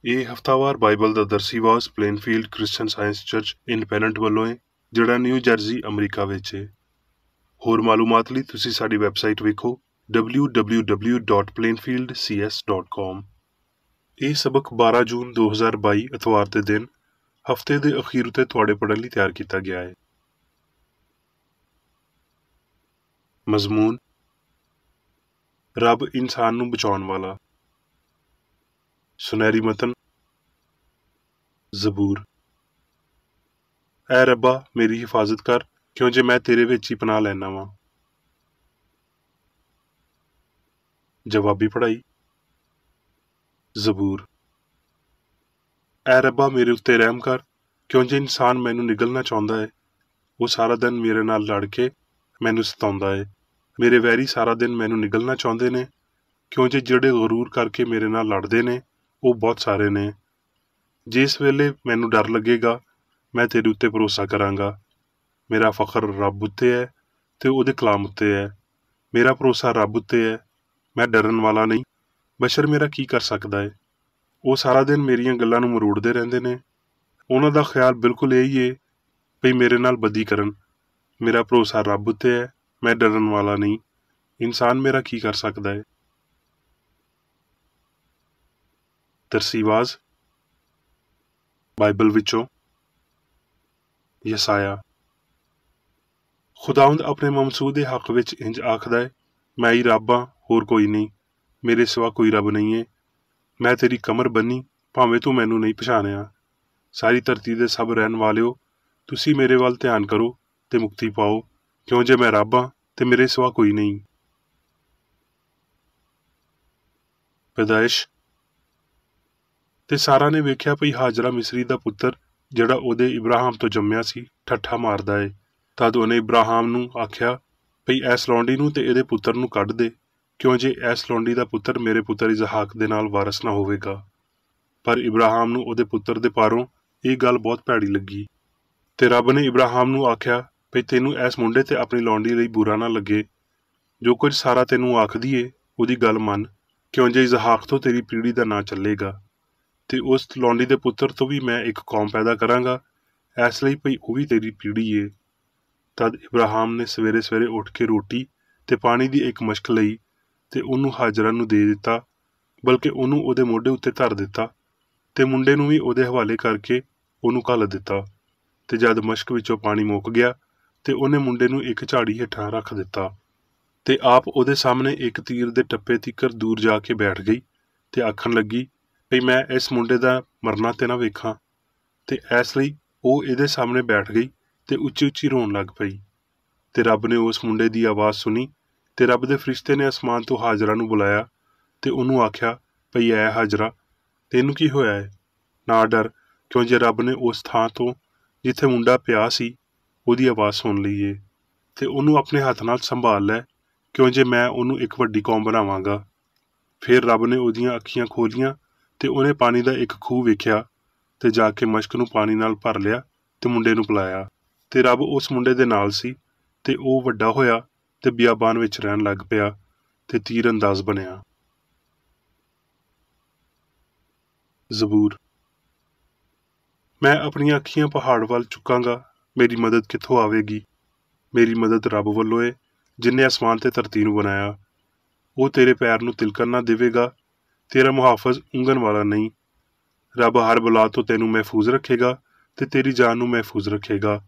ਇਹ ਹਫ਼ਤਾਵਾਰ ਬਾਈਬਲ ਦਾ ਦਰਸੀਵਾਸ Plainfield Christian Science Church Independent ਵੱਲੋਂ ਹੈ, ਜਿਹੜਾ ਨਿਊ ਜਰਸੀ ਅਮਰੀਕਾ ਵਿੱਚ ਹੈ। ਹੋਰ ਮਾਲੂਮਾਤ ਲਈ ਤੁਸੀਂ ਸਾਡੀ ਵੈਬਸਾਈਟ ਵੇਖੋ www.plainfieldcs.com। ਇਹ ਸਬਕ 12 ਜੂਨ 2022 ਐਤਵਾਰ ਦੇ ਦਿਨ ਹਫ਼ਤੇ ਦੇ ਅਖੀਰ ਉਤੇ ਤੁਹਾਡੇ ਪੜ੍ਹਨ ਲਈ ਤਿਆਰ ਕੀਤਾ ਗਿਆ ਹੈ। ਮਜ਼ਮੂਨ: ਰੱਬ ਇਨਸਾਨ ਨੂੰ ਬਚਾਉਣ ਵਾਲਾ। ਸੁਨਹਿਰੀ ਮਤਨ: ਜ਼ਬੂਰ। ਐ ਰੱਬਾ, ਮੇਰੀ ਹਿਫਾਜ਼ਤ ਕਰ, ਕਿਉਂ ਜੇ ਮੈਂ ਤੇਰੇ ਵਿੱਚ ਹੀ ਪਨਾਹ ਲੈਣਾ ਵਾਂ। ਜਵਾਬੀ ਪੜ੍ਹਾਈ। ਜ਼ਬੂਰ। ਐ ਰੱਬਾ, ਮੇਰੇ ਉੱਤੇ ਰਹਿਮ ਕਰ, ਕਿਉਂ ਜੇ ਇਨਸਾਨ ਮੈਨੂੰ ਨਿਗਲਣਾ ਚਾਹੁੰਦਾ ਹੈ। ਉਹ ਸਾਰਾ ਦਿਨ ਮੇਰੇ ਨਾਲ ਲੜ ਕੇ ਮੈਨੂੰ ਸਤਾਉਂਦਾ ਹੈ। ਮੇਰੇ ਵੈਰੀ ਸਾਰਾ ਦਿਨ ਮੈਨੂੰ ਨਿਗਲਣਾ ਚਾਹੁੰਦੇ ਨੇ, ਕਿਉਂ ਜੇ ਜਿਹੜੇ ਗਰੂਰ ਕਰਕੇ ਮੇਰੇ ਨਾਲ ਲੜਦੇ ਨੇ ਉਹ ਬਹੁਤ ਸਾਰੇ ਨੇ। ਜਿਸ ਵੇਲੇ ਮੈਨੂੰ ਡਰ ਲੱਗੇਗਾ, ਮੈਂ ਤੇਰੇ ਉੱਤੇ ਭਰੋਸਾ ਕਰਾਂਗਾ। ਮੇਰਾ ਫਖਰ ਰੱਬ ਉੱਤੇ ਹੈ ਤੇ ਉਹਦੇ ਕਲਾਮ ਉੱਤੇ ਹੈ। ਮੇਰਾ ਭਰੋਸਾ ਰੱਬ ਉੱਤੇ ਹੈ, ਮੈਂ ਡਰਨ ਵਾਲਾ ਨਹੀਂ। ਬਸ਼ਰ ਮੇਰਾ ਕੀ ਕਰ ਸਕਦਾ ਹੈ? ਉਹ ਸਾਰਾ ਦਿਨ ਮੇਰੀਆਂ ਗੱਲਾਂ ਨੂੰ ਮਰੋੜਦੇ ਰਹਿੰਦੇ ਨੇ। ਉਹਨਾਂ ਦਾ ਖਿਆਲ ਬਿਲਕੁਲ ਇਹੀ ਹੈ ਵੀ ਮੇਰੇ ਨਾਲ ਬਦੀ ਕਰਨ। ਮੇਰਾ ਭਰੋਸਾ ਰੱਬ ਉੱਤੇ ਹੈ, ਮੈਂ ਡਰਨ ਵਾਲਾ ਨਹੀਂ। ਇਨਸਾਨ ਮੇਰਾ ਕੀ ਕਰ ਸਕਦਾ ਹੈ? ਤਰਸੀਵਾਜ਼ ਬਾਈਬਲ ਵਿੱਚੋਂ ਯਸਾਇਆ। ਖੁਦਾਵੰਦ ਆਪਣੇ ਮਮਸੂਦ ਦੇ ਹੱਕ ਵਿੱਚ ਇੰਜ ਆਖਦਾ ਹੈ, ਮੈਂ ਹੀ ਰੱਬ ਹਾਂ, ਹੋਰ ਕੋਈ ਨਹੀਂ। ਮੇਰੇ ਸਿਵਾ ਕੋਈ ਰੱਬ ਨਹੀਂ ਹੈ। ਮੈਂ ਤੇਰੀ ਕਮਰ ਬੰਨੀ, ਭਾਵੇਂ ਤੂੰ ਮੈਨੂੰ ਨਹੀਂ ਪਛਾਣਿਆ। ਸਾਰੀ ਧਰਤੀ ਦੇ ਸਭ ਰਹਿਣ ਵਾਲਿਓ, ਤੁਸੀਂ ਮੇਰੇ ਵੱਲ ਧਿਆਨ ਕਰੋ ਤੇ ਮੁਕਤੀ ਪਾਓ, ਕਿਉਂ ਜੇ ਮੈਂ ਰੱਬ ਹਾਂ ਤੇ ਮੇਰੇ ਸਿਵਾ ਕੋਈ ਨਹੀਂ। ਪੈਦਾਇਸ਼। ਤੇ ਸਾਰਾ ਨੇ ਵੇਖਿਆ ਭਈ ਹਾਜਰਾ ਮਿਸਰੀ ਦਾ ਪੁੱਤਰ, ਜਿਹੜਾ ਉਹਦੇ ਇਬਰਾਹਿਮ ਤੋਂ ਜੰਮਿਆ ਸੀ, ਠੱਠਾ ਮਾਰਦਾ ਏ। ਤਦ ਉਹਨੇ ਇਬਰਾਹਿਮ ਨੂੰ ਆਖਿਆ ਭਈ ਐਸ ਲੌਂਡੀ ਨੂੰ ਤੇ ਇਹਦੇ ਪੁੱਤਰ ਨੂੰ ਕੱਢ ਦੇ, ਕਿਉਂ ਜੇ ਐਸ ਲੌਂਡੀ ਦਾ ਪੁੱਤਰ ਮੇਰੇ ਪੁੱਤਰ ਇਜ਼ਹਾਕ ਦੇ ਨਾਲ ਵਾਰਸ ਨਾ ਹੋਵੇਗਾ। ਪਰ ਇਬਰਾਹਿਮ ਨੂੰ ਉਹਦੇ ਪੁੱਤਰ ਦੇ ਪਾਰੋਂ ਇਹ ਗੱਲ ਬਹੁਤ ਭੈੜੀ ਲੱਗੀ। ਤੇ ਰੱਬ ਨੇ ਇਬਰਾਹਿਮ ਨੂੰ ਆਖਿਆ ਭਈ ਤੈਨੂੰ ਐਸ ਮੁੰਡੇ ਤੇ ਆਪਣੀ ਲੌਂਡੀ ਲਈ ਬੁਰਾ ਨਾ ਲੱਗੇ। ਜੋ ਕੁਝ ਸਾਰਾ ਤੈਨੂੰ ਆਖਦੀ ਏ ਉਹਦੀ ਗੱਲ ਮੰਨ, ਕਿਉਂ ਜੇ ਇਜ਼ਹਾਕ ਤੋਂ ਤੇਰੀ ਪੀੜ੍ਹੀ ਦਾ ਨਾਂ ਚੱਲੇਗਾ। ਤੇ ਉਸ ਲੌਂਡੀ ਦੇ ਪੁੱਤਰ ਤੋਂ ਵੀ ਮੈਂ ਇੱਕ ਕੌਮ ਪੈਦਾ ਕਰਾਂਗਾ, ਇਸ ਲਈ ਭਈ ਉਹ ਵੀ ਤੇਰੀ ਪੀੜ੍ਹੀ ਏ। ਤਦ ਇਬਰਾਹਿਮ ਨੇ ਸਵੇਰੇ ਸਵੇਰੇ ਉੱਠ ਕੇ ਰੋਟੀ ਤੇ ਪਾਣੀ ਦੀ ਇੱਕ ਮਸ਼ਕ ਲਈ ਤੇ ਉਹਨੂੰ ਹਾਜਰਾ ਨੂੰ ਦੇ ਦਿੱਤਾ, ਬਲਕਿ ਉਹਨੂੰ ਉਹਦੇ ਮੋਢੇ ਉੱਤੇ ਧਰ ਦਿੱਤਾ ਤੇ ਮੁੰਡੇ ਨੂੰ ਵੀ ਉਹਦੇ ਹਵਾਲੇ ਕਰਕੇ ਉਹਨੂੰ ਘੱਲ ਦਿੱਤਾ। ਤੇ ਜਦ ਮਸ਼ਕ ਵਿੱਚੋਂ ਪਾਣੀ ਮੁੱਕ ਗਿਆ ਤੇ ਉਹਨੇ ਮੁੰਡੇ ਨੂੰ ਇੱਕ ਝਾੜੀ ਹੇਠਾਂ ਰੱਖ ਦਿੱਤਾ ਤੇ ਆਪ ਉਹਦੇ ਸਾਹਮਣੇ ਇੱਕ ਤੀਰ ਦੇ ਟੱਪੇ ਤੀਕਰ ਦੂਰ ਜਾ ਕੇ ਬੈਠ ਗਈ ਤੇ ਆਖਣ ਲੱਗੀ ਭਈ ਮੈਂ ਇਸ ਮੁੰਡੇ ਦਾ ਮਰਨਾ ਤੇ ਨਾ ਵੇਖਾਂ। ਤੇ ਇਸ ਲਈ ਉਹ ਇਹਦੇ ਸਾਹਮਣੇ ਬੈਠ ਗਈ ਤੇ ਉੱਚੀ ਉੱਚੀ ਰੋਣ ਲੱਗ ਪਈ। ਤੇ ਰੱਬ ਨੇ ਉਸ ਮੁੰਡੇ ਦੀ ਆਵਾਜ਼ ਸੁਣੀ ਤੇ ਰੱਬ ਦੇ ਫਰਿਸ਼ਤੇ ਨੇ ਅਸਮਾਨ ਤੋਂ ਹਾਜਰਾ ਨੂੰ ਬੁਲਾਇਆ ਤੇ ਉਹਨੂੰ ਆਖਿਆ ਭਈ ਐ ਹਾਜਰਾ, ਤੈਨੂੰ ਕੀ ਹੋਇਆ ਹੈ? ਨਾ ਡਰ, ਕਿਉਂ ਜੇ ਰੱਬ ਨੇ ਉਸ ਥਾਂ ਤੋਂ ਜਿੱਥੇ ਮੁੰਡਾ ਪਿਆ ਸੀ ਉਹਦੀ ਆਵਾਜ਼ ਸੁਣ ਲਈ ਏ। ਤੇ ਉਹਨੂੰ ਆਪਣੇ ਹੱਥ ਨਾਲ ਸੰਭਾਲ ਲੈ, ਕਿਉਂ ਜੇ ਮੈਂ ਉਹਨੂੰ ਇੱਕ ਵੱਡੀ ਕੌਮ ਬਣਾਵਾਂਗਾ। ਫਿਰ ਰੱਬ ਨੇ ਉਹਦੀਆਂ ਅੱਖੀਆਂ ਖੋਲ੍ਹੀਆਂ ਤੇ ਉਹਨੇ ਪਾਣੀ ਦਾ ਇੱਕ ਖੂਹ ਵੇਖਿਆ ਤੇ ਜਾ ਕੇ ਮਸ਼ਕ ਨੂੰ ਪਾਣੀ ਨਾਲ ਭਰ ਲਿਆ ਤੇ ਮੁੰਡੇ ਨੂੰ ਪਿਲਾਇਆ। ਤੇ ਰੱਬ ਉਸ ਮੁੰਡੇ ਦੇ ਨਾਲ ਸੀ ਤੇ ਉਹ ਵੱਡਾ ਹੋਇਆ ਤੇ ਬਿਆਬਾਨ ਵਿੱਚ ਰਹਿਣ ਲੱਗ ਪਿਆ ਤੇ ਤੀਰ ਅੰਦਾਜ਼ ਬਣਿਆ। ਜ਼ਬੂਰ। ਮੈਂ ਆਪਣੀਆਂ ਅੱਖੀਆਂ ਪਹਾੜ ਵੱਲ ਚੁੱਕਾਂਗਾ, ਮੇਰੀ ਮਦਦ ਕਿੱਥੋਂ ਆਵੇਗੀ? ਮੇਰੀ ਮਦਦ ਰੱਬ ਵੱਲੋਂ ਏ, ਜਿਨ੍ਹੇ ਅਸਮਾਨ ਤੇ ਧਰਤੀ ਨੂੰ ਬਣਾਇਆ। ਉਹ ਤੇਰੇ ਪੈਰ ਨੂੰ ਤਿਲਕਣ ਨਾ ਦੇਵੇਗਾ, ਤੇਰਾ ਮੁਹਾਫਜ਼ ਉਂਘਣ ਵਾਲਾ ਨਹੀਂ। ਰੱਬ ਹਰ ਬਲਾ ਤੋਂ ਤੈਨੂੰ ਮਹਿਫੂਜ਼ ਰੱਖੇਗਾ ਤੇ ਤੇਰੀ ਜਾਨ ਨੂੰ ਮਹਿਫੂਜ਼ ਰੱਖੇਗਾ।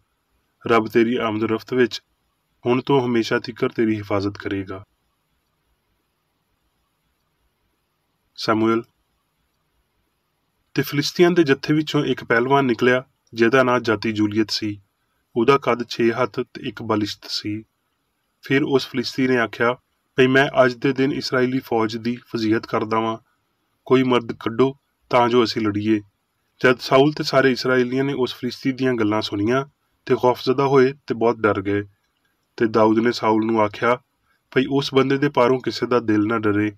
ਰੱਬ ਤੇਰੀ ਆਮਦ ਰਫਤ ਵਿੱਚ ਹੁਣ ਤੋਂ ਹਮੇਸ਼ਾ ਤੀਕਰ ਤੇਰੀ ਹਿਫਾਜ਼ਤ ਕਰੇਗਾ। ਸਮੂਏਲ। ਤੇ ਫਿਲਿਸਤੀਆਂ ਦੇ ਜੱਥੇ ਵਿੱਚੋਂ ਇੱਕ ਪਹਿਲਵਾਨ ਨਿਕਲਿਆ, ਜਿਹਦਾ ਨਾਂ ਜਾਤੀ ਜੂਲੀਅਤ ਸੀ। ਉਹਦਾ ਕੱਦ 6 ਹੱਥ ਤੇ ਇੱਕ ਬਲਿਸ਼ਤ ਸੀ। ਫਿਰ ਉਸ ਫਿਲਿਸਤੀ ਨੇ ਆਖਿਆ ਭਈ ਮੈਂ ਅੱਜ ਦੇ ਦਿਨ ਇਸਰਾਏਲੀ ਫੌਜ ਦੀ ਫਜ਼ੀਹਤ ਕਰਦਾ ਵਾਂ, ਕੋਈ ਮਰਦ ਕੱਢੋ ਤਾਂ ਜੋ ਅਸੀਂ ਲੜੀਏ। ਜਦ ਸਾਊਲ ਤੇ ਸਾਰੇ ਇਸਰਾਏਲੀਆਂ ਨੇ ਉਸ ਫਿਲਿਸਤੀ ਦੀਆਂ ਗੱਲਾਂ ਸੁਣੀਆਂ ਤੇ ਖੌਫਜ਼ਦਾ ਹੋਏ ਤੇ ਬਹੁਤ ਡਰ ਗਏ। ਤੇ ਦਾਊਦ ਨੇ ਸਾਊਲ ਨੂੰ ਆਖਿਆ ਭਈ ਉਸ ਬੰਦੇ ਦੇ ਪਾਰੋਂ ਕਿਸੇ ਦਾ ਦਿਲ ਨਾ ਡਰੇ,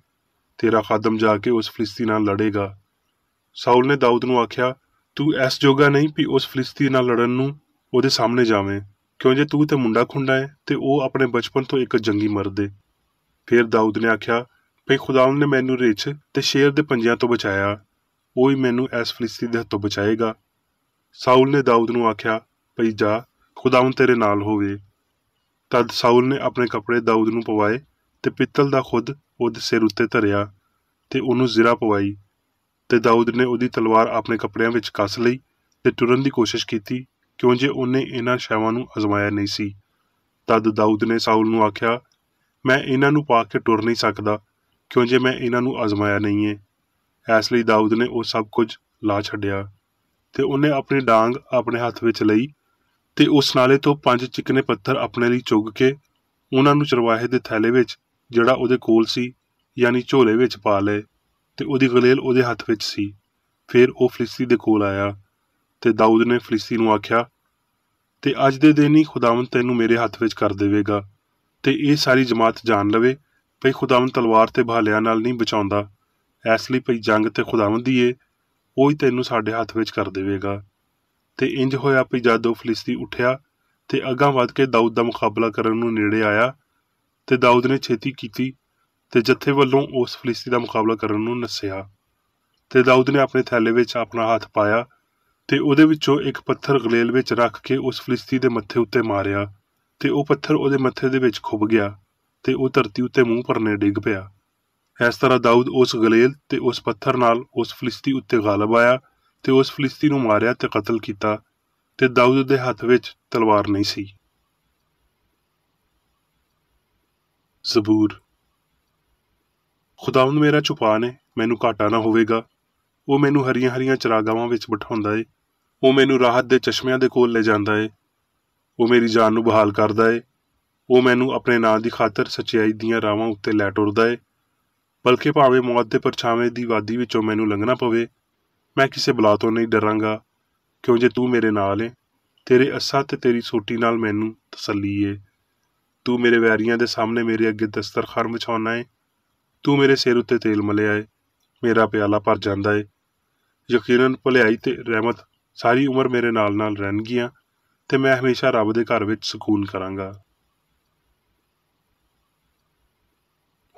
ਤੇਰਾ ਖਾਦਮ ਜਾ ਕੇ ਉਸ ਫਿਲਿਸਤੀ ਨਾਲ ਲੜੇਗਾ। ਸਾਊਲ ਨੇ ਦਾਊਦ ਨੂੰ ਆਖਿਆ ਤੂੰ ਇਸ ਜੋਗਾ ਨਹੀਂ ਵੀ ਉਸ ਫਿਲਿਸਤੀ ਨਾਲ ਲੜਨ ਨੂੰ ਉਹਦੇ ਸਾਹਮਣੇ ਜਾਵੇਂ, ਕਿਉਂ ਜੇ ਤੂੰ ਤੇ ਮੁੰਡਾ ਖੁੰਡਾ ਹੈ ਤੇ ਉਹ ਆਪਣੇ ਬਚਪਨ ਤੋਂ ਇੱਕ ਜੰਗੀ ਮਰਦ ਏ। ਫਿਰ ਦਾਊਦ ਨੇ ਆਖਿਆ ਭਈ ਖੁਦਾਵੰਦ ਨੇ ਮੈਨੂੰ ਰਿੱਛ ਤੇ ਸ਼ੇਰ ਦੇ ਪੰਜਿਆਂ ਤੋਂ ਬਚਾਇਆ। ਉਹ ਹੀ ਮੈਨੂੰ ਇਸ ਫਲਿਸਤੀ ਦੇ ਹੱਥੋਂ ਬਚਾਏਗਾ। ਸਾਊਲ ਨੇ ਦਾਊਦ ਨੂੰ ਆਖਿਆ, ਭਈ ਜਾ, ਖੁਦਾਵੰਦ ਤੇਰੇ ਨਾਲ ਹੋਵੇ। ਤਦ ਸਾਊਲ ਨੇ ਆਪਣੇ ਕੱਪੜੇ ਦਾਊਦ ਨੂੰ ਪਵਾਏ ਤੇ ਪਿੱਤਲ ਦਾ ਖੁਦ ਉਹਦੇ ਸਿਰ ਉੱਤੇ ਧਰਿਆ ਤੇ ਉਹਨੂੰ ਜ਼ਿਰਾ ਪਵਾਈ। ਤੇ ਦਾਊਦ ਨੇ ਉਹਦੀ ਤਲਵਾਰ ਆਪਣੇ ਕੱਪੜਿਆਂ ਵਿੱਚ ਕੱਸ ਲਈ ਤੇ ਟੁਰਨ ਦੀ ਕੋਸ਼ਿਸ਼ ਕੀਤੀ, ਕਿਉਂ ਜੇ ਉਹਨੇ ਇਹਨਾਂ ਸ਼ੈਵਾਂ ਨੂੰ ਅਜ਼ਮਾਇਆ ਨਹੀਂ ਸੀ। ਤਦ ਦਾਊਦ ਨੇ ਸਾਊਲ ਨੂੰ ਆਖਿਆ, ਮੈਂ ਇਹਨਾਂ ਨੂੰ ਪਾ ਕੇ ਟੁਰ ਨਹੀਂ ਸਕਦਾ, ਕਿਉਂ ਜੇ ਮੈਂ ਇਹਨਾਂ ਨੂੰ ਅਜ਼ਮਾਇਆ ਨਹੀਂ ਏ। ਇਸ ਲਈ ਦਾਊਦ ਨੇ ਉਹ ਸਭ ਕੁਝ ਲਾ ਛੱਡਿਆ ਤੇ ਉਹਨੇ ਆਪਣੀ ਡਾਂਗ ਆਪਣੇ ਹੱਥ ਵਿੱਚ ਲਈ ਤੇ ਉਸ ਨਾਲੇ ਤੋਂ 5 ਚਿਕਨੇ ਪੱਥਰ ਆਪਣੇ ਲਈ ਚੁੱਗ ਕੇ ਉਹਨਾਂ ਨੂੰ ਚਰਵਾਹੇ ਦੇ ਥੈਲੇ ਵਿੱਚ ਜਿਹੜਾ ਉਹਦੇ ਕੋਲ ਸੀ, ਯਾਨੀ ਝੋਲੇ ਵਿੱਚ ਪਾ ਲਏ, ਤੇ ਉਹਦੀ ਗਲੇਲ ਉਹਦੇ ਹੱਥ ਵਿੱਚ ਸੀ। ਫਿਰ ਉਹ ਫਲਿਸਤੀ ਦੇ ਕੋਲ ਆਇਆ ਤੇ ਦਾਊਦ ਨੇ ਫਲਿਸਤੀ ਨੂੰ ਆਖਿਆ, ਤੇ ਅੱਜ ਦੇ ਦਿਨ ਹੀ ਖੁਦਾਵੰਦ ਤੈਨੂੰ ਮੇਰੇ ਹੱਥ ਵਿੱਚ ਕਰ ਦੇਵੇਗਾ, ਤੇ ਇਹ ਸਾਰੀ ਜਮਾਤ ਜਾਣ ਲਵੇ ਭਈ ਖੁਦਾਵੰਦ ਤਲਵਾਰ ਤੇ ਭਾਲਿਆਂ ਨਾਲ ਨਹੀਂ ਬਚਾਉਂਦਾ। ਇਸ ਲਈ ਭਈ ਜੰਗ ਤੇ ਖੁਦਾਵੰਦ ਦੀ ਏ, ਉਹ ਹੀ ਤੈਨੂੰ ਸਾਡੇ ਹੱਥ ਵਿੱਚ ਕਰ ਦੇਵੇਗਾ। ਤੇ ਇੰਜ ਹੋਇਆ ਭਈ ਜਦ ਉਹ ਫਲਿਸਤੀ ਉੱਠਿਆ ਤੇ ਅੱਗਾਂ ਵੱਧ ਕੇ ਦਾਊਦ ਦਾ ਮੁਕਾਬਲਾ ਕਰਨ ਨੂੰ ਨੇੜੇ ਆਇਆ, ਤੇ ਦਾਊਦ ਨੇ ਛੇਤੀ ਕੀਤੀ ਤੇ ਜੱਥੇ ਵੱਲੋਂ ਉਸ ਫਲਿਸਤੀ ਦਾ ਮੁਕਾਬਲਾ ਕਰਨ ਨੂੰ ਨੱਸਿਆ। ਤੇ ਦਾਊਦ ਨੇ ਆਪਣੇ ਥੈਲੇ ਵਿੱਚ ਆਪਣਾ ਹੱਥ ਪਾਇਆ ਤੇ ਉਹਦੇ ਵਿੱਚੋਂ ਇੱਕ ਪੱਥਰ ਗਲੇਲ ਵਿੱਚ ਰੱਖ ਕੇ ਉਸ ਫਲਿਸਤੀ ਦੇ ਮੱਥੇ ਉੱਤੇ ਮਾਰਿਆ, ਤੇ ਉਹ ਪੱਥਰ ਉਹਦੇ ਮੱਥੇ ਦੇ ਵਿੱਚ ਖੁੱਭ ਗਿਆ ਤੇ ਉਹ ਧਰਤੀ ਉੱਤੇ ਮੂੰਹ ਭਰਨੇ ਡਿੱਗ ਪਿਆ। ਇਸ ਤਰ੍ਹਾਂ ਦਾਊਦ ਉਸ ਗਲੇਲ ਤੇ ਉਸ ਪੱਥਰ ਨਾਲ ਉਸ ਫਲਿਸਤੀ ਉੱਤੇ ਗਾਲਬ ਆਇਆ ਤੇ ਉਸ ਫਲਿਸਤੀ ਨੂੰ ਮਾਰਿਆ ਤੇ ਕਤਲ ਕੀਤਾ, ਤੇ ਦਾਊਦ ਦੇ ਹੱਥ ਵਿੱਚ ਤਲਵਾਰ ਨਹੀਂ ਸੀ। ਜ਼ਬੂਰ। ਖੁਦਾਵੰਦ ਮੇਰਾ ਚੁਪਾਨ ਏ, ਮੈਨੂੰ ਘਾਟਾ ਨਾ ਹੋਵੇਗਾ। ਉਹ ਮੈਨੂੰ ਹਰੀਆਂ ਹਰੀਆਂ ਚਰਾਗਾਵਾਂ ਵਿੱਚ ਬਿਠਾਉਂਦਾ ਏ। ਉਹ ਮੈਨੂੰ ਰਾਹਤ ਦੇ ਚਸ਼ਮਿਆਂ ਦੇ ਕੋਲ ਲੈ ਜਾਂਦਾ ਏ। ਉਹ ਮੇਰੀ ਜਾਨ ਨੂੰ ਬਹਾਲ ਕਰਦਾ ਏ। ਉਹ ਮੈਨੂੰ ਆਪਣੇ ਨਾਂ ਦੀ ਖਾਤਰ ਸੱਚਾਈ ਦੀਆਂ ਰਾਹਾਂ ਉੱਤੇ ਲੈ ਟੁਰਦਾ ਏ। ਬਲਕਿ ਭਾਵੇਂ ਮੌਤ ਦੇ ਪਰਛਾਵੇਂ ਦੀ ਵਾਦੀ ਵਿੱਚੋਂ ਮੈਨੂੰ ਲੰਘਣਾ ਪਵੇ, ਮੈਂ ਕਿਸੇ ਬਲਾ ਤੋਂ ਨਹੀਂ ਡਰਾਂਗਾ, ਕਿਉਂ ਜੇ ਤੂੰ ਮੇਰੇ ਨਾਲ ਏ। ਤੇਰੇ ਅੱਸਾਂ ਤੇ ਤੇਰੀ ਸੋਟੀ ਨਾਲ ਮੈਨੂੰ ਤਸੱਲੀ ਏ। ਤੂੰ ਮੇਰੇ ਵੈਰੀਆਂ ਦੇ ਸਾਹਮਣੇ ਮੇਰੇ ਅੱਗੇ ਦਸਤਰਖਾਨ ਵਿਛਾਉਣਾ ਏ। ਤੂੰ ਮੇਰੇ ਸਿਰ ਉੱਤੇ ਤੇਲ ਮਲਿਆ ਏ। ਮੇਰਾ ਪਿਆਲਾ ਭਰ ਜਾਂਦਾ ਏ। ਯਕੀਨਨ ਭਲਾਈ ਤੇ ਰਹਿਮਤ ਸਾਰੀ ਉਮਰ ਮੇਰੇ ਨਾਲ ਰਹਿਣਗੀਆਂ, ਤੇ ਮੈਂ ਹਮੇਸ਼ਾ ਰੱਬ ਦੇ ਘਰ ਵਿੱਚ ਸਕੂਨ ਕਰਾਂਗਾ।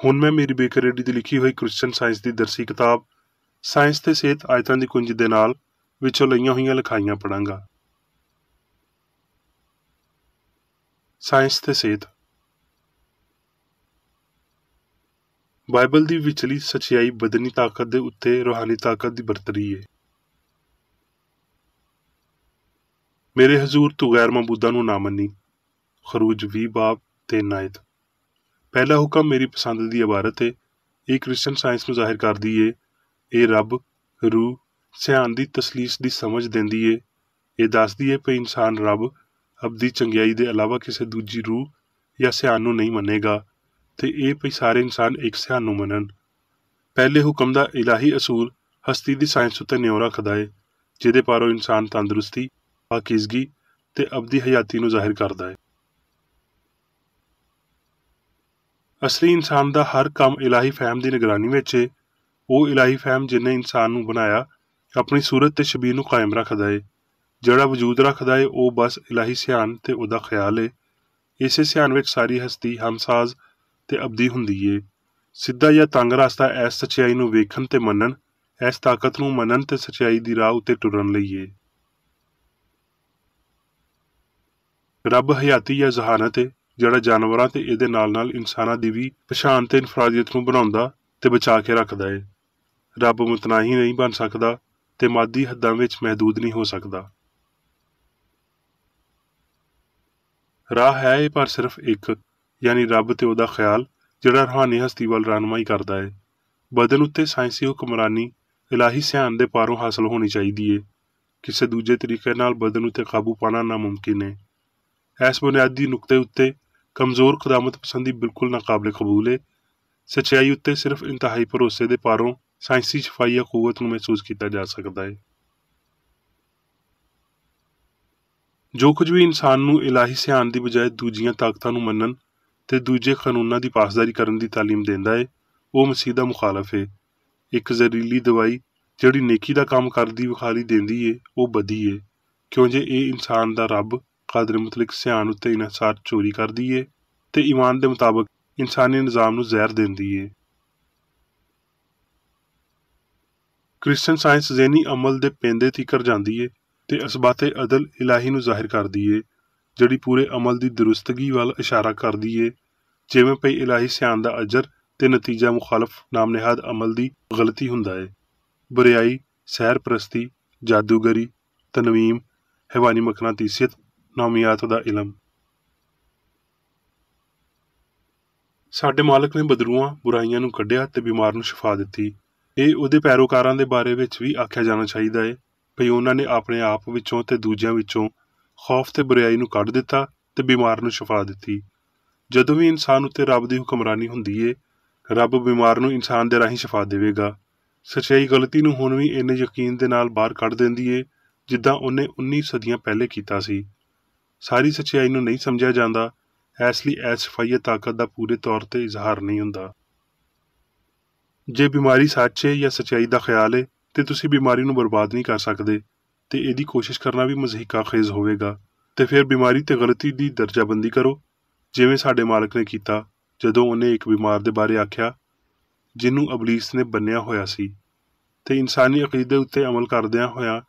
ਹੁਣ ਮੈਂ ਮੇਰੀ ਬੇਕਰ ਰੈਡੀ ਦੀ ਲਿਖੀ ਹੋਈ ਕ੍ਰਿਸਚਨ ਸਾਇੰਸ ਦੀ ਦਰਸੀ ਕਿਤਾਬ ਸਾਇੰਸ ਤੇ ਸਿਹਤ ਆਇਤਾਂ ਦੀ ਕੁੰਜ ਦੇ ਨਾਲ ਵਿੱਚੋਂ ਲਈਆਂ ਹੋਈਆਂ ਲਿਖਾਈਆਂ ਪੜਾਂਗਾ। ਸਾਇੰਸ ਤੇ ਸਿਹਤ। ਬਾਈਬਲ ਦੀ ਵਿਚਲੀ ਸੱਚਾਈ ਬਦਨੀ ਤਾਕਤ ਦੇ ਉੱਤੇ ਰੂਹਾਨੀ ਤਾਕਤ ਦੀ ਬਰਤਰੀ ਏ। ਮੇਰੇ ਹਜ਼ੂਰ ਤੂੰ ਗੈਰ ਮਬੂਦਾ ਨੂੰ ਨਾ ਮੰਨੀ। ਖਰੂਜ 20 ਬਾਬ 3 ਆਇਤ। ਪਹਿਲਾ ਹੁਕਮ ਮੇਰੀ ਪਸੰਦ ਦੀ ਇਬਾਰਤ ਏ। ਇਹ ਕ੍ਰਿਸਚਨ ਸਾਇੰਸ ਨੂੰ ਜ਼ਾਹਿਰ ਕਰਦੀ ਏ। ਇਹ ਰੱਬ, ਰੂਹ, ਸਿਆਣ ਦੀ ਤਸਲੀਸ ਦੀ ਸਮਝ ਦਿੰਦੀ ਏ। ਇਹ ਦੱਸਦੀ ਏ ਕਿ ਇਨਸਾਨ ਰੱਬ, ਅਬਦੀ ਚੰਗਿਆਈ ਦੇ ਇਲਾਵਾ ਕਿਸੇ ਦੂਜੀ ਰੂਹ ਜਾਂ ਸਿਆਣ ਨੂੰ ਨਹੀਂ ਮੰਨੇਗਾ, ਤੇ ਇਹ ਭਈ ਸਾਰੇ ਇਨਸਾਨ ਇੱਕ ਸਿਆਣ ਨੂੰ ਮੰਨਣ। ਪਹਿਲੇ ਹੁਕਮ ਦਾ ਇਲਾਹੀ ਅਸੂਲ ਹਸਤੀ ਦੀ ਸਾਇੰਸ ਉੱਤੇ ਨਿਉ ਰੱਖਦਾ ਏ, ਜਿਹਦੇ ਪਾਰੋਂ ਇਨਸਾਨ ਤੰਦਰੁਸਤੀ, ਪਾਕੀਜ਼ਗੀ ਤੇ ਅਬਦੀ ਹਯਾਤੀ ਨੂੰ ਜ਼ਾਹਿਰ ਕਰਦਾ ਏ। ਅਸਲੀ ਇਨਸਾਨ ਦਾ ਹਰ ਕੰਮ ਇਲਾਹੀ ਫਹਿਮ ਦੀ ਨਿਗਰਾਨੀ ਵਿੱਚ ਏ। ਉਹ ਇਲਾਹੀ ਫਹਿਮ ਜਿਹਨੇ ਇਨਸਾਨ ਨੂੰ ਬਣਾਇਆ ਆਪਣੀ ਸੂਰਤ ਤੇ ਸ਼ਬੀਹ ਨੂੰ ਕਾਇਮ ਰੱਖਦਾ ਏ। ਜਿਹੜਾ ਵਜੂਦ ਰੱਖਦਾ ਏ ਉਹ ਬਸ ਇਲਾਹੀ ਸਿਆਣ ਤੇ ਉਹਦਾ ਖਿਆਲ ਏ। ਇਸੇ ਸਿਆਣ ਵਿੱਚ ਸਾਰੀ ਹਸਤੀ ਹਮਸਾਜ਼ ਤੇ ਅਬਦੀ ਹੁੰਦੀ ਏ। ਸਿੱਧਾ ਜਾਂ ਤੰਗ ਰਸਤਾ ਇਸ ਸੱਚਾਈ ਨੂੰ ਵੇਖਣ ਤੇ ਮੰਨਣ, ਇਸ ਤਾਕਤ ਨੂੰ ਮੰਨਣ ਤੇ ਸੱਚਾਈ ਦੀ ਰਾਹ ਉੱਤੇ ਟੁਰਨ ਲਈ ਏ। ਰੱਬ ਹਯਾਤੀ ਜਾਂ ਜ਼ਹਾਨਤ ਏ, ਜਿਹੜਾ ਜਾਨਵਰਾਂ ਤੇ ਇਹਦੇ ਨਾਲ ਇਨਸਾਨਾਂ ਦੀ ਵੀ ਪਛਾਣ ਤੇ ਇਨਫਰਾਦੀਅਤ ਨੂੰ ਬਣਾਉਂਦਾ ਤੇ ਬਚਾ ਕੇ ਰੱਖਦਾ ਏ। ਰੱਬ ਮੁਤਨਾਹੀ ਨਹੀਂ ਬਣ ਸਕਦਾ ਤੇ ਮਾਦੀ ਹੱਦਾਂ ਵਿੱਚ ਮਹਿਦੂਦ ਨਹੀਂ ਹੋ ਸਕਦਾ। ਰਾਹ ਹੈ ਏ ਪਰ ਸਿਰਫ ਇੱਕ, ਯਾਨੀ ਰੱਬ ਤੇ ਉਹਦਾ ਖਿਆਲ, ਜਿਹੜਾ ਰੂਹਾਨੀ ਹਸਤੀ ਵੱਲ ਰਹਿਨੁਮਾਈ ਕਰਦਾ ਏ। ਬਦਨ ਉੱਤੇ ਸਾਇੰਸੀ ਹੁਕਮਰਾਨੀ ਇਲਾਹੀ ਸਿਆਣ ਦੇ ਪਾਰੋਂ ਹਾਸਲ ਹੋਣੀ ਚਾਹੀਦੀ ਏ। ਕਿਸੇ ਦੂਜੇ ਤਰੀਕੇ ਨਾਲ ਬਦਨ ਉੱਤੇ ਕਾਬੂ ਪਾਣਾ ਨਾਮੁਮਕਿਨ ਏ। ਇਸ ਬੁਨਿਆਦੀ ਨੁਕਤੇ ਉੱਤੇ ਕਮਜ਼ੋਰ ਖੁਦਾਮਤ ਪਸੰਦੀ ਬਿਲਕੁਲ ਨਾਕਾਬਲੇ ਕਬੂਲ ਏ। ਸੱਚਾਈ ਉੱਤੇ ਸਿਰਫ ਇੰਤਹਾਈ ਭਰੋਸੇ ਦੇ ਪਾਰੋਂ ਸਾਇੰਸੀ ਸ਼ਫਾਈ ਜਾਂ ਕੂਵਤ ਨੂੰ ਮਹਿਸੂਸ ਕੀਤਾ ਜਾ ਸਕਦਾ ਏ। ਜੋ ਕੁਝ ਵੀ ਇਨਸਾਨ ਨੂੰ ਇਲਾਹੀ ਸਿਆਣ ਦੀ ਬਜਾਏ ਦੂਜੀਆਂ ਤਾਕਤਾਂ ਨੂੰ ਮੰਨਣ ਤੇ ਦੂਜੇ ਕਾਨੂੰਨਾਂ ਦੀ ਪਾਸਦਾਰੀ ਕਰਨ ਦੀ ਤਾਲੀਮ ਦਿੰਦਾ ਏ, ਉਹ ਮਸੀਹ ਦਾ ਮੁਖਾਲਫ ਏ। ਇੱਕ ਜ਼ਹਿਰੀਲੀ ਦਵਾਈ ਜਿਹੜੀ ਨੇਕੀ ਦਾ ਕੰਮ ਕਰਦੀ ਵਿਖਾਲੀ ਦਿੰਦੀ ਏ, ਉਹ ਬਦੀ ਏ, ਕਿਉਂ ਜੇ ਇਹ ਇਨਸਾਨ ਦਾ ਰੱਬ ਕਾਦਰ ਮੁਤਲਕ ਸਿਆਣ ਉੱਤੇ ਇਨਸਾਰ ਚੋਰੀ ਕਰਦੀ ਏ ਤੇ ਈਮਾਨ ਦੇ ਮੁਤਾਬਕ ਇਨਸਾਨੀ ਨਿਜ਼ਾਮ ਨੂੰ ਜ਼ਹਿਰ ਦਿੰਦੀ ਏ। ਕ੍ਰਿਸਚਨ ਸਾਇੰਸ ਜ਼ਹਿਨੀ ਅਮਲ ਦੇ ਪੈਂਦੇ ਤੀਕਰ ਜਾਂਦੀ ਏ ਤੇ ਅਸਬਾਤੇ ਅਦਲ ਇਲਾਹੀ ਨੂੰ ਜ਼ਾਹਿਰ ਕਰਦੀ ਏ, ਜਿਹੜੀ ਪੂਰੇ ਅਮਲ ਦੀ ਦਰੁਸਤਗੀ ਵੱਲ ਇਸ਼ਾਰਾ ਕਰਦੀ ਏ, ਜਿਵੇਂ ਪਈ ਇਲਾਹੀ ਸਿਆਣ ਦਾ ਅਜਰ ਤੇ ਨਤੀਜਾ ਮੁਖਾਲਫ ਨਾਮਨਿਹਾਦ ਅਮਲ ਦੀ ਗਲਤੀ ਹੁੰਦਾ ਏ। ਬੁਰਿਆਈ, ਸਹਿਰਪ੍ਰਸਤੀ, ਜਾਦੂਗਰੀ, ਤਨਵੀਮ, ਹੈਵਾਨੀ ਮਕਨਾਤੀਸੀਅਤ, ਨਾਮੀਆਤ ਦਾ ਇਲਮ। ਸਾਡੇ ਮਾਲਕ ਨੇ ਬਦਰੂਆਂ ਬੁਰਾਈਆਂ ਨੂੰ ਕੱਢਿਆ ਤੇ ਬਿਮਾਰ ਨੂੰ ਸ਼ਿਫਾ ਦਿੱਤੀ। ਇਹ ਉਹਦੇ ਪੈਰੋਕਾਰਾਂ ਦੇ ਬਾਰੇ ਵਿੱਚ ਵੀ ਆਖਿਆ ਜਾਣਾ ਚਾਹੀਦਾ ਏ ਭਈ ਉਹਨਾਂ ਨੇ ਆਪਣੇ ਆਪ ਵਿੱਚੋਂ ਤੇ ਦੂਜਿਆਂ ਵਿੱਚੋਂ ਖੌਫ ਤੇ ਬੁਰਾਈ ਨੂੰ ਕੱਢ ਦਿੱਤਾ ਤੇ ਬਿਮਾਰ ਨੂੰ ਸ਼ਿਫਾ ਦਿੱਤੀ। ਜਦੋਂ ਵੀ ਇਨਸਾਨ ਉੱਤੇ ਰੱਬ ਦੀ ਹੁਕਮਰਾਨੀ ਹੁੰਦੀ ਏ, ਰੱਬ ਬਿਮਾਰ ਨੂੰ ਇਨਸਾਨ ਦੇ ਰਾਹੀਂ ਸ਼ਿਫਾ ਦੇਵੇਗਾ। ਸੱਚਾਈ ਗਲਤੀ ਨੂੰ ਹੁਣ ਵੀ ਇੰਨੇ ਯਕੀਨ ਦੇ ਨਾਲ ਬਾਹਰ ਕੱਢ ਦਿੰਦੀ ਏ ਜਿੱਦਾਂ ਉਹਨੇ 19 ਸਦੀਆਂ ਪਹਿਲੇ ਕੀਤਾ ਸੀ। ਸਾਰੀ ਸੱਚਾਈ ਨੂੰ ਨਹੀਂ ਸਮਝਿਆ ਜਾਂਦਾ, ਇਸ ਲਈ ਇਸ ਸ਼ਫਾਈਅਤ ਤਾਕਤ ਦਾ ਪੂਰੇ ਤੌਰ ਤੇ ਇਜ਼ਹਾਰ ਨਹੀਂ ਹੁੰਦਾ। ਜੇ ਬਿਮਾਰੀ ਸੱਚ ਏ ਜਾਂ ਸੱਚਾਈ ਦਾ ਖਿਆਲ ਏ ਤੇ ਤੁਸੀਂ ਬਿਮਾਰੀ ਨੂੰ ਬਰਬਾਦ ਨਹੀਂ ਕਰ ਸਕਦੇ ਤੇ ਇਹਦੀ ਕੋਸ਼ਿਸ਼ ਕਰਨਾ ਵੀ ਮਜ਼ਹੀਕਾ ਖੇਜ਼ ਹੋਵੇਗਾ। ਤੇ ਫਿਰ ਬਿਮਾਰੀ ਤੇ ਗਲਤੀ ਦੀ ਦਰਜਾਬੰਦੀ ਕਰੋ, ਜਿਵੇਂ ਸਾਡੇ ਮਾਲਕ ਨੇ ਕੀਤਾ ਜਦੋਂ ਉਹਨੇ ਇੱਕ ਬਿਮਾਰ ਦੇ ਬਾਰੇ ਆਖਿਆ ਜਿਹਨੂੰ ਅਬਲੀਸ ਨੇ ਬੰਨਿਆ ਹੋਇਆ ਸੀ, ਤੇ ਇਨਸਾਨੀ ਅਕੀਦੇ ਉੱਤੇ ਅਮਲ ਕਰਦਿਆਂ ਹੋਇਆਂ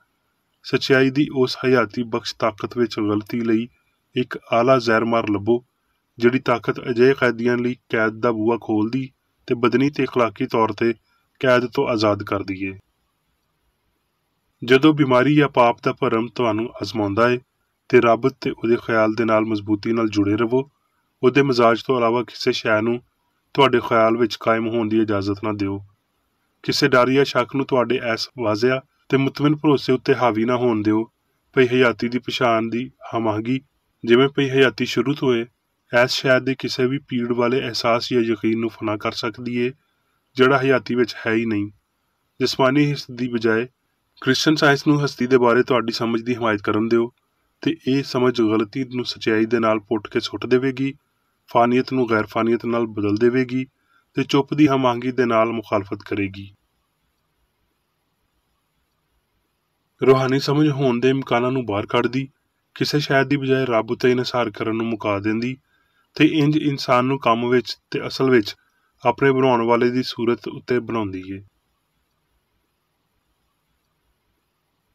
ਸੱਚਾਈ ਦੀ ਉਸ ਹਯਾਤੀ ਬਖਸ਼ ਤਾਕਤ ਵਿੱਚ ਗਲਤੀ ਲਈ ਇੱਕ ਆਲਾ ਜ਼ਹਿਰਮਾਰ ਲੱਭੋ, ਜਿਹੜੀ ਤਾਕਤ ਅਜਿਹੇ ਕੈਦੀਆਂ ਲਈ ਕੈਦ ਦਾ ਬੂਹਾ ਖੋਲ੍ਹਦੀ ਤੇ ਬਦਨੀ ਤੇ ਅਖਲਾਕੀ ਤੌਰ ਤੇ ਕੈਦ ਤੋਂ ਆਜ਼ਾਦ ਕਰਦੀ ਏ। ਜਦੋਂ ਬਿਮਾਰੀ ਜਾਂ ਪਾਪ ਦਾ ਭਰਮ ਤੁਹਾਨੂੰ ਅਜ਼ਮਾਉਂਦਾ ਏ ਤੇ ਰੱਬ ਤੇ ਉਹਦੇ ਖਿਆਲ ਦੇ ਨਾਲ ਮਜ਼ਬੂਤੀ ਨਾਲ ਜੁੜੇ ਰਹੋ। ਉਹਦੇ ਮਜ਼ਾਜ ਤੋਂ ਇਲਾਵਾ ਕਿਸੇ ਸ਼ੈ ਨੂੰ ਤੁਹਾਡੇ ਖਿਆਲ ਵਿੱਚ ਕਾਇਮ ਹੋਣ ਦੀ ਇਜਾਜ਼ਤ ਨਾ ਦਿਓ। ਕਿਸੇ ਡਰ ਜਾਂ ਸ਼ੱਕ ਨੂੰ ਤੁਹਾਡੇ ਐਸ ਵਾਜ਼ਿਆ ਤੇ ਮੁਤਮਿਨ ਭਰੋਸੇ ਉੱਤੇ ਹਾਵੀ ਨਾ ਹੋਣ ਦਿਓ ਭਈ ਹਯਾਤੀ ਦੀ ਪਛਾਣ ਦੀ ਹਮਾਹਗੀ ਜਿਵੇਂ ਭਈ ਹਯਾਤੀ ਸ਼ੁਰੂ ਤੋਂ ਏ, ਐਸ ਸ਼ਾਇਦ ਦੇ ਕਿਸੇ ਵੀ ਪੀੜ ਵਾਲੇ ਅਹਿਸਾਸ ਜਾਂ ਯਕੀਨ ਨੂੰ ਫਨਾ ਕਰ ਸਕਦੀ ਏ ਜਿਹੜਾ ਹਯਾਤੀ ਵਿੱਚ ਹੈ ਹੀ ਨਹੀਂ। ਜਿਸਮਾਨੀ ਹਿੱਸ ਦੀ ਬਜਾਏ ਕ੍ਰਿਸਚਨ ਸਾਇੰਸ ਨੂੰ ਹਸਤੀ ਦੇ ਬਾਰੇ ਤੁਹਾਡੀ ਸਮਝ ਦੀ ਹਮਾਇਤ ਕਰਨ ਦਿਓ ਤੇ ਇਹ ਸਮਝ ਗਲਤੀ ਨੂੰ ਸੱਚਾਈ ਦੇ ਨਾਲ ਪੁੱਟ ਕੇ ਸੁੱਟ ਦੇਵੇਗੀ, ਫਾਨੀਅਤ ਨੂੰ ਗੈਰ ਫਾਨੀਅਤ ਨਾਲ ਬਦਲ ਦੇਵੇਗੀ ਤੇ ਚੁੱਪ ਦੀ ਹਮਾਹੰਗੀ ਦੇ ਨਾਲ ਮੁਖਾਲਫਤ ਕਰੇਗੀ। ਰੂਹਾਨੀ ਸਮਝ ਹੋਣ ਦੇ ਇਮਕਾਨਾਂ ਨੂੰ ਬਾਹਰ ਕੱਢਦੀ, ਕਿਸੇ ਸ਼ਾਇਦ ਦੀ ਬਜਾਏ ਰੱਬ ਉੱਤੇ ਇਨਸਾਰ ਕਰਨ ਨੂੰ ਮੁਕਾ ਦਿੰਦੀ ਤੇ ਇੰਜ ਇਨਸਾਨ ਨੂੰ ਕੰਮ ਵਿੱਚ ਤੇ ਅਸਲ ਵਿੱਚ ਆਪਣੇ ਬਣਾਉਣ ਵਾਲੇ ਦੀ ਸੂਰਤ ਉੱਤੇ ਬਣਾਉਂਦੀ ਏ।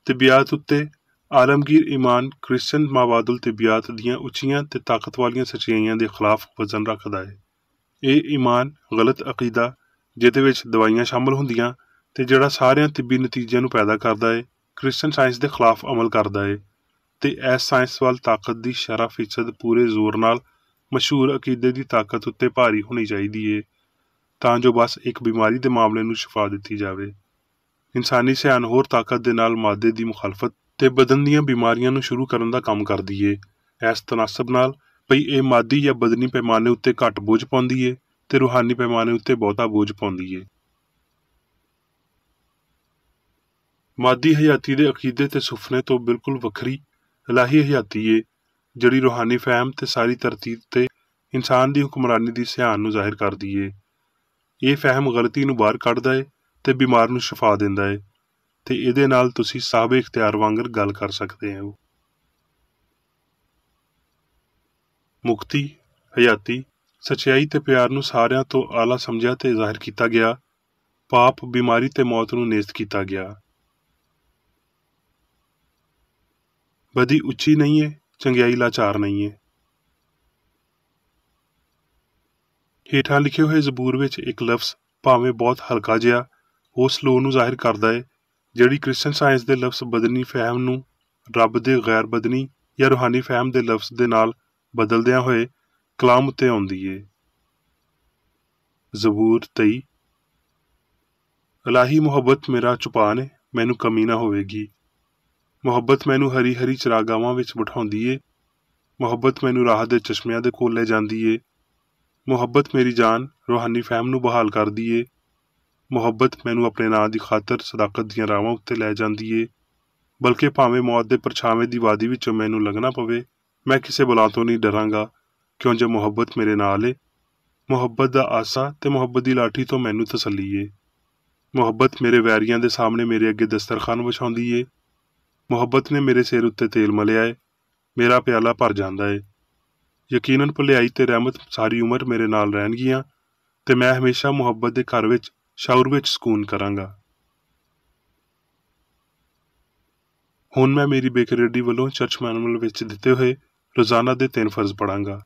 ਤਿਬਿਆਤ ਉੱਤੇ ਆਲਮਗੀਰ ਈਮਾਨ ਕ੍ਰਿਸਚਨ ਮਾਵਾਦੁਲ ਤਿਬਿਆਤ ਦੀਆਂ ਉੱਚੀਆਂ ਤੇ ਤਾਕਤ ਵਾਲੀਆਂ ਸੱਚਾਈਆਂ ਦੇ ਖਿਲਾਫ ਵਜ਼ਨ ਰੱਖਦਾ ਏ। ਇਹ ਈਮਾਨ ਗਲਤ ਅਕੀਦਾ ਜਿਹਦੇ ਵਿੱਚ ਦਵਾਈਆਂ ਸ਼ਾਮਲ ਹੁੰਦੀਆਂ ਤੇ ਜਿਹੜਾ ਸਾਰਿਆਂ ਤਿੱਬੀ ਨਤੀਜਿਆਂ ਨੂੰ ਪੈਦਾ ਕਰਦਾ ਏ, ਕ੍ਰਿਸਚਨ ਸਾਇੰਸ ਦੇ ਖਿਲਾਫ ਅਮਲ ਕਰਦਾ ਏ ਤੇ ਇਸ ਸਾਇੰਸ ਵੱਲ ਤਾਕਤ ਦੀ 10% ਪੂਰੇ ਜ਼ੋਰ ਨਾਲ ਮਸ਼ਹੂਰ ਅਕੀਦੇ ਦੀ ਤਾਕਤ ਉੱਤੇ ਭਾਰੀ ਹੋਣੀ ਚਾਹੀਦੀ ਏ ਤਾਂ ਜੋ ਬਸ ਇੱਕ ਬਿਮਾਰੀ ਦੇ ਮਾਮਲੇ ਨੂੰ ਸ਼ਿਫਾ ਦਿੱਤੀ ਜਾਵੇ। ਇਨਸਾਨੀ ਸਿਆਣ ਹੋਰ ਤਾਕਤ ਦੇ ਨਾਲ ਮਾਦੇ ਦੀ ਮੁਖਾਲਫਤ ਤੇ ਬਦਨ ਦੀਆਂ ਬਿਮਾਰੀਆਂ ਨੂੰ ਸ਼ੁਰੂ ਕਰਨ ਦਾ ਕੰਮ ਕਰਦੀ ਏ, ਇਸ ਤਨਾਸਬ ਨਾਲ ਭਈ ਇਹ ਮਾਦੀ ਜਾਂ ਬਦਨੀ ਪੈਮਾਨੇ ਉੱਤੇ ਘੱਟ ਬੋਝ ਪਾਉਂਦੀ ਏ ਤੇ ਰੂਹਾਨੀ ਪੈਮਾਨੇ ਉੱਤੇ ਬਹੁਤਾ ਬੋਝ ਪਾਉਂਦੀ ਏ। ਮਾਦੀ ਹਯਾਤੀ ਦੇ ਅਕੀਦੇ ਤੇ ਸੁਫਨੇ ਤੋਂ ਬਿਲਕੁਲ ਵੱਖਰੀ ਇਲਾਹੀ ਹਯਾਤੀ ਏ ਜਿਹੜੀ ਰੂਹਾਨੀ ਫਹਿਮ ਤੇ ਸਾਰੀ ਤਰਤੀਬ ਤੇ ਇਨਸਾਨ ਦੀ ਹੁਕਮਰਾਨੀ ਦੀ ਸਿਆਣ ਨੂੰ ਜ਼ਾਹਿਰ ਕਰਦੀ ਏ। ਇਹ ਫਹਿਮ ਗਲਤੀ ਨੂੰ ਬਾਹਰ ਕੱਢਦਾ ਏ ਤੇ ਬਿਮਾਰ ਨੂੰ ਸ਼ਿਫਾ ਦਿੰਦਾ ਏ ਤੇ ਇਹਦੇ ਨਾਲ ਤੁਸੀਂ ਸਾਹਬ ਇਖਤਿਆਰ ਵਾਂਗਰ ਗੱਲ ਕਰ ਸਕਦੇ ਹੋ। ਮੁਕਤੀ, ਹਯਾਤੀ, ਸੱਚਾਈ ਤੇ ਪਿਆਰ ਨੂੰ ਸਾਰਿਆਂ ਤੋਂ ਆਲਾ ਸਮਝਿਆ ਤੇ ਜ਼ਾਹਿਰ ਕੀਤਾ ਗਿਆ, ਪਾਪ, ਬਿਮਾਰੀ ਤੇ ਮੌਤ ਨੂੰ ਨੇਸਤ ਕੀਤਾ ਗਿਆ। ਬਦੀ ਉੱਚੀ ਨਹੀਂ ਏ, ਚੰਗਿਆਈ ਲਾਚਾਰ ਨਹੀਂ ਏ। ਹੇਠਾਂ ਲਿਖੇ ਹੋਏ ਜ਼ਬੂਰ ਵਿੱਚ ਇੱਕ ਲਫ਼ਜ਼ ਭਾਵੇਂ ਬਹੁਤ ਹਲਕਾ ਜਿਹਾ ਉਸ ਲੋਅ ਨੂੰ ਜ਼ਾਹਿਰ ਕਰਦਾ ਏ ਜਿਹੜੀ ਕ੍ਰਿਸਚਨ ਸਾਇੰਸ ਦੇ ਲਫ਼ਜ਼ ਬਦਨੀ ਫਹਿਮ ਨੂੰ ਰੱਬ ਦੇ ਗੈਰ ਬਦਨੀ ਜਾਂ ਰੂਹਾਨੀ ਫਹਿਮ ਦੇ ਲਫ਼ਜ਼ ਦੇ ਨਾਲ ਬਦਲਦਿਆਂ ਹੋਏ ਕਲਾਮ ਉੱਤੇ ਆਉਂਦੀ ਏ। ਜ਼ਬੂਰ 23। ਇਲਾਹੀ ਮੁਹੱਬਤ ਮੇਰਾ ਚੁਪਾਨ ਏ, ਮੈਨੂੰ ਕਮੀ ਨਾ ਹੋਵੇਗੀ। ਮੁਹੱਬਤ ਮੈਨੂੰ ਹਰੀ ਹਰੀ ਚਰਾਗਾਹਾਂ ਵਿੱਚ ਬਿਠਾਉਂਦੀ ਏ, ਮੁਹੱਬਤ ਮੈਨੂੰ ਰਾਹ ਦੇ ਚਸ਼ਮਿਆਂ ਦੇ ਕੋਲ ਲੈ ਜਾਂਦੀ ਏ, ਮੁਹੱਬਤ ਮੇਰੀ ਜਾਨ ਰੂਹਾਨੀ ਫਹਿਮ ਨੂੰ ਬਹਾਲ ਕਰਦੀ ਏ, ਮੁਹੱਬਤ ਮੈਨੂੰ ਆਪਣੇ ਨਾਂ ਦੀ ਖਾਤਰ ਸਦਾਕਤ ਦੀਆਂ ਰਾਹਾਂ ਉੱਤੇ ਲੈ ਜਾਂਦੀ ਏ, ਬਲਕਿ ਭਾਵੇਂ ਮੌਤ ਦੇ ਪਰਛਾਵੇਂ ਦੀ ਵਾਦੀ ਵਿੱਚੋਂ ਮੈਨੂੰ ਲੰਘਣਾ ਪਵੇ, ਮੈਂ ਕਿਸੇ ਬਲਾ ਤੋਂ ਨਹੀਂ ਡਰਾਂਗਾ ਕਿਉਂ ਜੋ ਮੁਹੱਬਤ ਮੇਰੇ ਨਾਲ ਏ। ਮੁਹੱਬਤ ਦਾ ਆਸਾ ਤੇ ਮੁਹੱਬਤ ਦੀ ਲਾਠੀ ਤੋਂ ਮੈਨੂੰ ਤਸੱਲੀ ਏ। ਮੁਹੱਬਤ ਮੇਰੇ ਵੈਰੀਆਂ ਦੇ ਸਾਹਮਣੇ ਮੇਰੇ ਅੱਗੇ ਦਸਤਰਖਾਨ ਵਿਛਾਉਂਦੀ ਏ। ਮੁਹੱਬਤ ਨੇ ਮੇਰੇ ਸਿਰ ਉੱਤੇ ਤੇਲ ਮਲਿਆ ਏ, ਮੇਰਾ ਪਿਆਲਾ ਭਰ ਜਾਂਦਾ ਏ। ਯਕੀਨਨ ਭਲਾਈ ਤੇ ਰਹਿਮਤ ਸਾਰੀ ਉਮਰ ਮੇਰੇ ਨਾਲ ਰਹਿਣਗੀਆਂ ਤੇ ਮੈਂ ਹਮੇਸ਼ਾ ਮੁਹੱਬਤ ਦੇ ਘਰ ਵਿੱਚ ਸ਼ਾਉਰ ਵਿੱਚ ਸਕੂਨ ਕਰਾਂਗਾ। ਹੁਣ ਮੈਂ ਮੇਰੀ ਬੇਕਰੇਡੀ ਵੱਲੋਂ ਚਰਚ ਮੈਨੂਅਲ ਵਿੱਚ ਦਿੱਤੇ ਹੋਏ ਰੋਜ਼ਾਨਾ ਦੇ 3 ਫਰਜ਼ ਪੜਾਂਗਾ।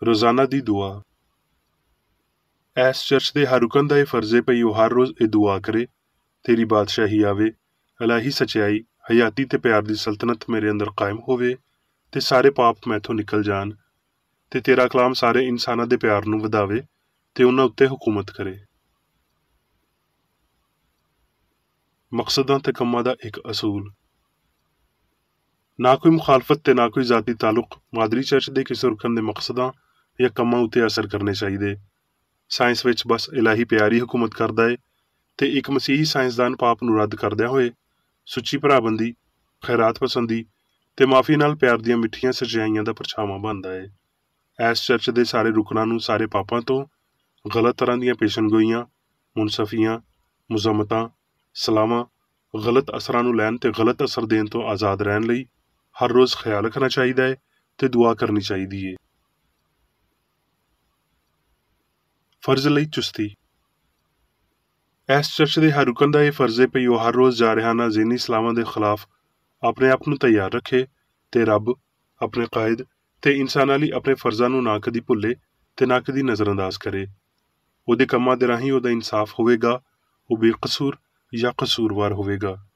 ਰੋਜ਼ਾਨਾ ਦੀ ਦੁਆ। ਇਸ ਚਰਚ ਦੇ ਹਰ ਰੁਕਨ ਦਾ ਇਹ ਫਰਜ਼ ਹੈ ਭਈ ਉਹ ਹਰ ਰੋਜ਼ ਇਹ ਦੁਆ ਕਰੇ, ਤੇਰੀ ਬਾਦਸ਼ਾਹੀ ਆਵੇ, ਇਲਾਹੀ ਸੱਚਾਈ, ਹਯਾਤੀ ਤੇ ਪਿਆਰ ਦੀ ਸਲਤਨਤ ਮੇਰੇ ਅੰਦਰ ਕਾਇਮ ਹੋਵੇ ਤੇ ਸਾਰੇ ਪਾਪ ਮੈਥੋਂ ਨਿਕਲ ਜਾਣ ਤੇ ਤੇਰਾ ਕਲਾਮ ਸਾਰੇ ਇਨਸਾਨਾਂ ਦੇ ਪਿਆਰ ਨੂੰ ਵਧਾਵੇ ਤੇ ਉਹਨਾਂ ਉੱਤੇ ਹੁਕੂਮਤ ਕਰੇ। ਮਕਸਦਾਂ ਤੇ ਕੰਮਾਂ ਦਾ ਇੱਕ ਅਸੂਲ। ਨਾ ਕੋਈ ਮੁਖਾਲਫਤ ਤੇ ਨਾ ਕੋਈ ਜ਼ਾਤੀ ਤਾਲੁਕ ਮਾਦਰੀ ਚਰਚ ਦੇ ਕਿਸੇ ਰੁਕਨ ਦੇ ਮਕਸਦਾਂ ਜਾਂ ਕੰਮਾਂ ਉੱਤੇ ਅਸਰ ਕਰਨੇ ਚਾਹੀਦੇ। ਸਾਇੰਸ ਵਿੱਚ ਬਸ ਇਲਾਹੀ ਪਿਆਰ ਹੀ ਹੁਕੂਮਤ ਕਰਦਾ ਏ ਤੇ ਇੱਕ ਮਸੀਹੀ ਸਾਇੰਸਦਾਨ ਪਾਪ ਨੂੰ ਰੱਦ ਕਰਦਿਆਂ ਹੋਏ ਸੁੱਚੀ ਭਰਾਬੰਦੀ, ਖੈਰਾਤ ਪਸੰਦੀ ਤੇ ਮਾਫੀ ਨਾਲ ਪਿਆਰ ਦੀਆਂ ਮਿੱਠੀਆਂ ਸੱਚਾਈਆਂ ਦਾ ਪਰਛਾਵਾਂ ਬਣਦਾ ਏ। ਇਸ ਚਰਚ ਦੇ ਸਾਰੇ ਰੁਕਨਾਂ ਨੂੰ ਸਾਰੇ ਪਾਪਾਂ ਤੋਂ, ਗਲਤ ਤਰ੍ਹਾਂ ਦੀਆਂ ਪੇਸ਼ਨਗੋਈਆਂ, ਮੁਨਸਫੀਆਂ, ਮੁਜ਼ਮਤਾਂ, ਸਲਾਮਾਂ, ਗਲਤ ਅਸਰਾਂ ਨੂੰ ਲੈਣ ਤੇ ਗਲਤ ਅਸਰ ਦੇਣ ਤੋਂ ਆਜ਼ਾਦ ਰਹਿਣ ਲਈ ਹਰ ਰੋਜ਼ ਖਿਆਲ ਰੱਖਣਾ ਚਾਹੀਦਾ ਹੈ ਤੇ ਦੁਆ ਕਰਨੀ ਚਾਹੀਦੀ ਹੈ। ਫਰਜ਼ ਲਈ ਚੁਸਤੀ। ਇਸ ਚਰਚ ਦੇ ਹਰ ਰੁਕਨ ਦਾ ਇਹ ਫਰਜ਼ ਹੈ ਭਈ ਉਹ ਹਰ ਰੋਜ਼ ਜਾਰਹਾਨਾ ਜ਼ਹਿਨੀ ਸਲਾਮਾਂ ਦੇ ਖਿਲਾਫ ਆਪਣੇ ਆਪ ਨੂੰ ਤਿਆਰ ਰੱਖੇ ਤੇ ਰੱਬ, ਆਪਣੇ ਕਾਇਦ ਤੇ ਇਨਸਾਨਾਂ ਲਈ ਆਪਣੇ ਫਰਜ਼ਾਂ ਨੂੰ ਨਾ ਕਦੀ ਭੁੱਲੇ ਤੇ ਨਾ ਕਦੀ ਨਜ਼ਰਅੰਦਾਜ਼ ਕਰੇ। ਉਹਦੇ ਕੰਮਾਂ ਦੇ ਰਾਹੀਂ ਉਹਦਾ ਇਨਸਾਫ ਹੋਵੇਗਾ, ਉਹ ਬੇਕਸੂਰ ਜਾਂ ਕਸੂਰਵਾਰ ਹੋਵੇਗਾ।